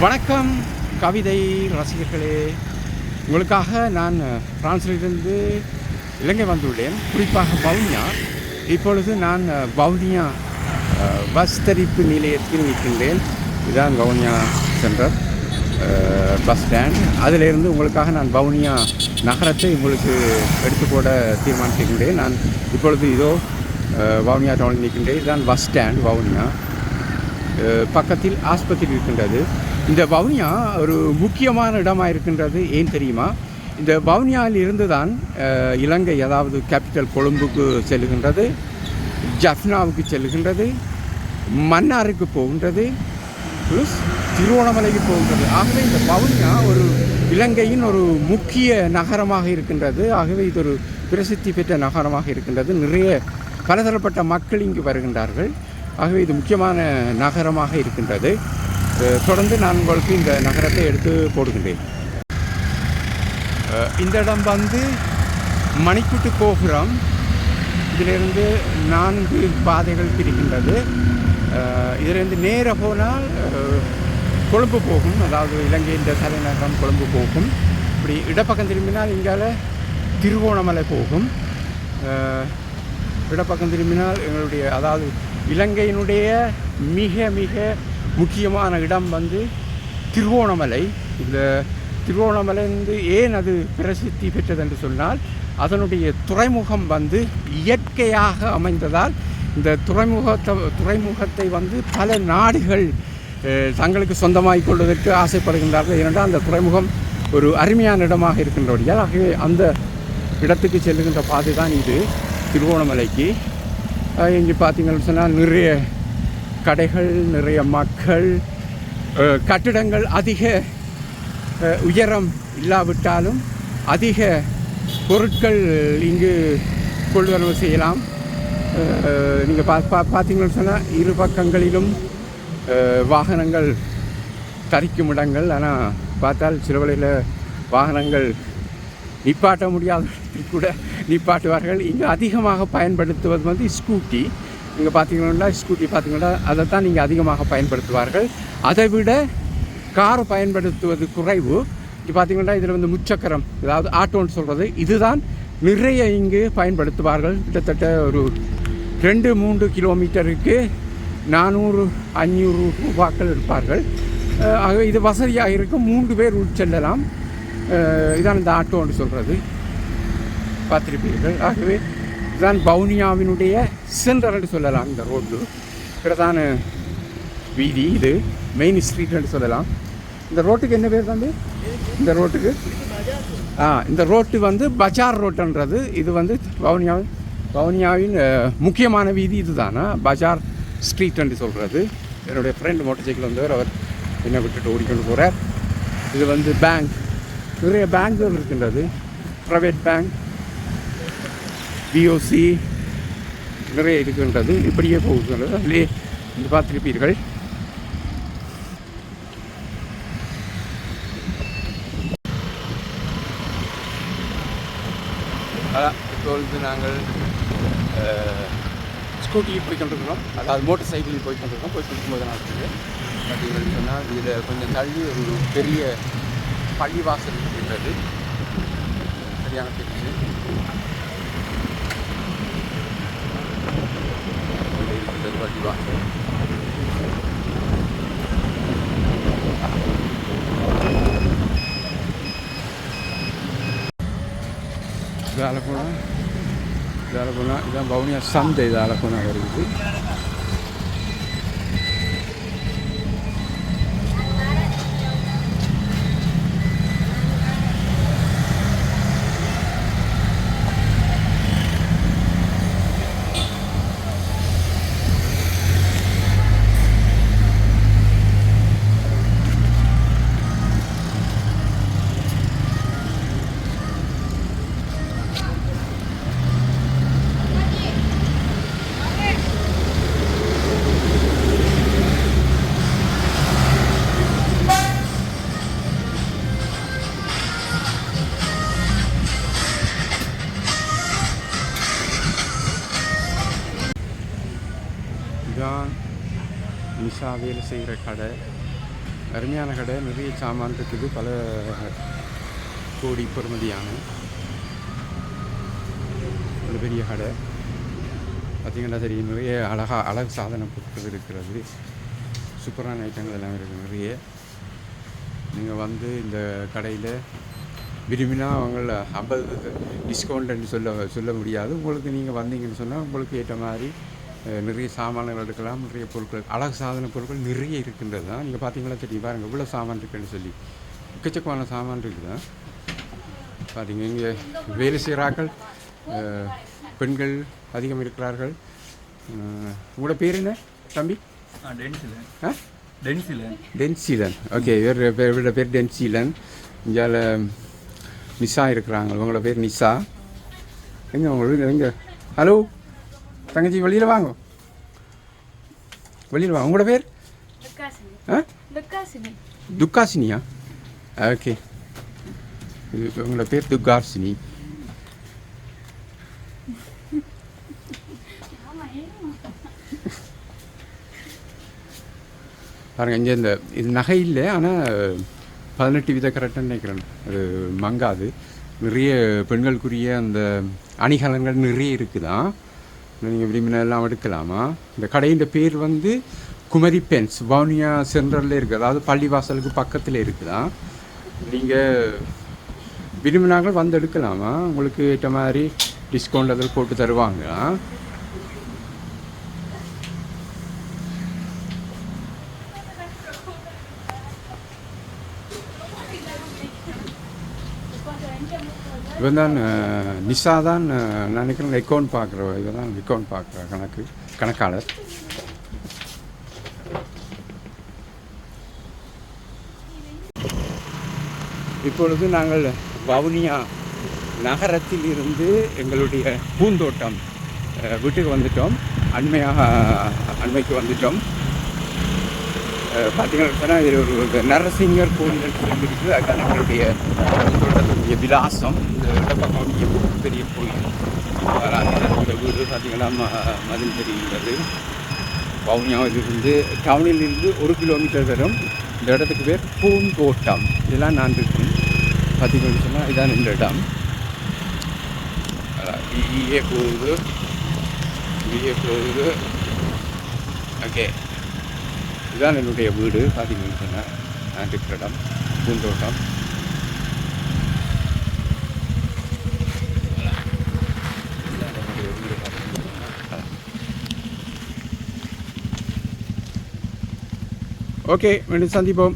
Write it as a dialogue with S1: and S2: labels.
S1: வணக்கம் கவிதை ரசிகர்களே, உங்களுக்காக நான் பிரான்சிலிருந்து இலங்கை வந்துள்ளேன். குறிப்பாக வவுனியா. இப்பொழுது நான் வவுனியா பஸ் தரிப்பு நிலையத்தில் நிற்கின்றேன். இதுதான் வவுனியா சென்ட்ரல் பஸ் ஸ்டாண்ட். அதிலிருந்து உங்களுக்காக நான் வவுனியா நகரத்தை உங்களுக்கு எடுத்துக்கொட தீர்மானிக்கின்றேன். நான் இப்பொழுது இதோ வவுனியா டவுனில் நிற்கின்றேன். இதுதான் பஸ் ஸ்டாண்ட் வவுனியா. பக்கத்தில் ஆஸ்பத்திரி இருக்கின்றது. இந்த வவுனியா ஒரு முக்கியமான இடமாக இருக்கின்றது. ஏன் தெரியுமா? இந்த வவுனியாவில் இருந்து தான் இலங்கை, அதாவது கேபிட்டல் கொழும்புக்கு செல்லுகின்றது, ஜஃப்னாவுக்கு செல்லுகின்றது, மன்னாருக்கு போகின்றது, ப்ளஸ் திருவோணமலைக்கு போகின்றது. ஆகவே இந்த வவுனியா ஒரு இலங்கையின் ஒரு முக்கிய நகரமாக இருக்கின்றது. ஆகவே இது ஒரு பிரசித்தி பெற்ற நகரமாக இருக்கின்றது. நிறைய பலதரப்பட்ட மக்கள் இங்கு வருகின்றார்கள். ஆகவே இது முக்கியமான நகரமாக இருக்கின்றது. தொடர்ந்து நான் உங்களுக்கு இந்த நகரத்தை எடுத்து போடுகின்றேன். இந்த இடம் வந்து மணிக்கூட்டு கோபுரம். இதிலிருந்து 4 பாதைகள் பிரிக்கின்றது. இதிலிருந்து நேர போனால் கொழும்பு போகும், அதாவது இலங்கையின் தலைநகரம் கொழும்பு போகும். இப்படி இடப்பக்கம் திரும்பினால் இங்கால திருவோணமலை போகும். இடப்பக்கம் திரும்பினால் எங்களுடைய, அதாவது இலங்கையினுடைய மிக மிக முக்கியமான இடம் வந்து திருவோணமலை. இந்த திருவோணமலை வந்து ஏன் அது பிரசித்தி பெற்றது என்று சொன்னால், அதனுடைய துறைமுகம் வந்து இயற்கையாக அமைந்ததால் இந்த துறைமுகத்தை வந்து பல நாடுகள் தங்களுக்கு சொந்தமாகிக் கொள்வதற்கு ஆசைப்படுகின்றார்கள். ஏனென்றால் அந்த துறைமுகம் ஒரு அருமையான இடமாக இருக்கின்றபடியால். ஆகவே அந்த இடத்துக்கு செல்லுகின்ற பாதை தான் இது திருவோணமலைக்கு. இங்கே பார்த்தீங்கன்னு சொன்னால் நிறைய கடைகள், நிறைய மக்கள், கட்டிடங்கள் அதிக உயரம் இல்லாவிட்டாலும் அதிக பொருட்கள் இங்கு கொள்வனவு செய்யலாம். நீங்கள் பார்த்தீங்கன்னு சொன்னால் இரு பக்கங்களிலும் வாகனங்கள் தரிக்கும் இடங்கள். ஆனால் பார்த்தால் சில வேளையில் வாகனங்கள் நிப்பாட்ட முடியாத கூட நிப்பாட்டுவார்கள். இங்கே அதிகமாக பயன்படுத்துவது வந்து ஸ்கூட்டி. இங்கே பார்த்தீங்கன்னா ஸ்கூட்டி பார்த்தீங்கன்னா அதை தான் நீங்கள் அதிகமாக பயன்படுத்துவார்கள். அதை விட கார் பயன்படுத்துவது குறைவு. இங்கே பார்த்தீங்கன்னா இதில் வந்து முச்சக்கரம், அதாவது ஆட்டோன்னு சொல்கிறது, இதுதான் நிறைய இங்கு பயன்படுத்துவார்கள். கிட்டத்தட்ட ஒரு 2-3 கிலோமீட்டருக்கு 400-500 ரூபாக்கள் எடுப்பார்கள். ஆகவே இது வசதியாக இருக்கும். 3 பேர் உட்செல்லலாம். இதான் இந்த ஆட்டோன்னு சொல்கிறது, பார்த்திருப்பீர்கள். ஆகவே இதுதான் வவுனியாவினுடைய சென்டர் என்று சொல்லலாம். இந்த ரோடு பிரதான வீதி, இது மெயின் ஸ்ட்ரீட் என்று சொல்லலாம். இந்த ரோட்டுக்கு என்ன பேர் வந்து? இந்த ரோட்டுக்கு இந்த ரோட்டு வந்து பஜார் ரோட்டுன்றது. இது வந்து வவுனியாவின் முக்கியமான வீதி இது தானா, பஜார் ஸ்ட்ரீட் என்று சொல்கிறது. என்னுடைய ஃப்ரெண்ட் மோட்டர் சைக்கிள் வந்தவர், அவர் என்னை விட்டுட்டு ஓடிக்கொண்டு போகிறார். இது வந்து பேங்க், நிறைய பேங்குகள் இருக்கின்றது. ப்ரைவேட் பேங்க், பிஓசி நிறைய இருக்கின்றது. இப்படியே போகின்றது. அதிலே இந்த பார்த்திருப்பீர்கள். இப்பொழுது நாங்கள் ஸ்கூட்டியில் போய் கொண்டிருக்கிறோம், அதாவது மோட்டர் சைக்கிளில் போய் கொண்டிருக்கோம். போய் கொண்டிருக்கும்போது நான் பார்த்தீங்கன்னு சொன்னால் இதில் கொஞ்சம் தள்ளி ஒரு பெரிய பள்ளிவாசல் இருக்கின்றது. சரியான பெருசு இருக்கின்றது பள்ளிவாசல். இதால் போனால் இதான் வவுனியா சந்தை. இதால் போனால் வருது. இதுதான் நிஷா வேலை செய்கிற கடை. அருமையான கடை, நிறைய சாமான் இருக்குது, பல கோடி பெறுமதியான ஒரு பெரிய கடை. பார்த்திங்கன்னா தெரியும், நிறைய அழகு சாதன பொருட்கள் இருக்கிறது, சூப்பரான ஐட்டங்கள் எல்லாம் இருக்குது நிறைய. நீங்கள் வந்து இந்த கடையில் விரும்பினா அவங்கள 50 டிஸ்கவுண்ட்னு சொல்ல முடியாது. உங்களுக்கு நீங்கள் வந்தீங்கன்னு சொன்னால் உங்களுக்கு ஏற்ற மாதிரி நிறைய சாமான்கள் எடுக்கலாம். நிறைய பொருட்கள், அழகு சாதன பொருட்கள் நிறைய இருக்கின்றது தான். நீங்கள் பார்த்தீங்களா தெரியும், பாருங்கள் இவ்வளோ சாமான் இருக்குன்னு சொல்லி, எக்கச்சக்கமான சாமான் இருக்குது தான். பார்த்தீங்க, இங்கே வேலை செய்கிறார்கள் பெண்கள் அதிகம் இருக்கிறார்கள். உங்களோட பேர் என்ன தம்பி? டென்சிலன். ஓகே, இவரோட பேர் டென்சிலன். இங்கே நிஷா இருக்கிறாங்க, உங்களோட பேர் நிஷா. எங்கே உங்களுக்கு எங்கே? ஹலோ தங்கச்சி, வெளியில் வாங்க, வெளியில் வாங்க. உங்களோட பேர்? துக்காசினியா? ஓகே, உங்களோட பேர் துக்காசினி. பாருங்கள், இங்கே இந்த இது நகை இல்லை, ஆனால் 18 வித கரெக்டாக நினைக்கிறேன், அது மங்காது. நிறைய பெண்களுக்குரிய அந்த அணிகலன்கள் நிறைய இருக்குதான். நீங்கள் விரும்பினெல்லாம் எடுக்கலாமா? இந்த கடையின் பேர் வந்து குமரி பென்ஸ், வவுனியா சென்ட்ரலில் இருக்குது, அதாவது பள்ளிவாசலுக்கு பக்கத்தில் இருக்குதான். நீங்கள் விரும்பினார்கள் வந்து எடுக்கலாமா? உங்களுக்கு ஏற்ற மாதிரி டிஸ்கவுண்ட் அதில் போட்டு தருவாங்க. இவன் தான் நிஷா தான் நினைக்கிறேன் அக்கௌண்ட் பார்க்குற, இவன் தான் அக்கௌண்ட் பார்க்குற கணக்காளர். இப்பொழுது நாங்கள் வவுனியா நகரத்தில் இருந்து எங்களுடைய பூந்தோட்டம் வீட்டுக்கு வந்துட்டோம். அண்மைக்கு வந்துட்டோம். பார்த்தீங்கன்னா இது ஒரு நரசிங்கர் கோயில் இருக்குது. அதுதான் எங்களுடைய தோட்டத்துடைய விலாசம். இந்த இடப்பக்கம் பெரிய கோயில். இந்த வீடு பார்த்திங்கன்னா மதில் தெரிகிறது. வவுனியாவிலிருந்து டவுனிலிருந்து 1 கிலோமீட்டர் வரும். இந்த இடத்துக்கு பேர் பூந்தோட்டம். இதெல்லாம் நான் இருக்கேன். பார்த்திங்கன்னு சொன்னால் இதான் இந்த இடம். பிஏ போகுது. ஓகே, இதுதான் என்னுடைய வீடு. பார்த்தீங்கன்னு சொன்னால் நான் இருக்கிற இடம் பூந்தோட்டம். ஓகே, மீண்டும் சந்திப்போம்.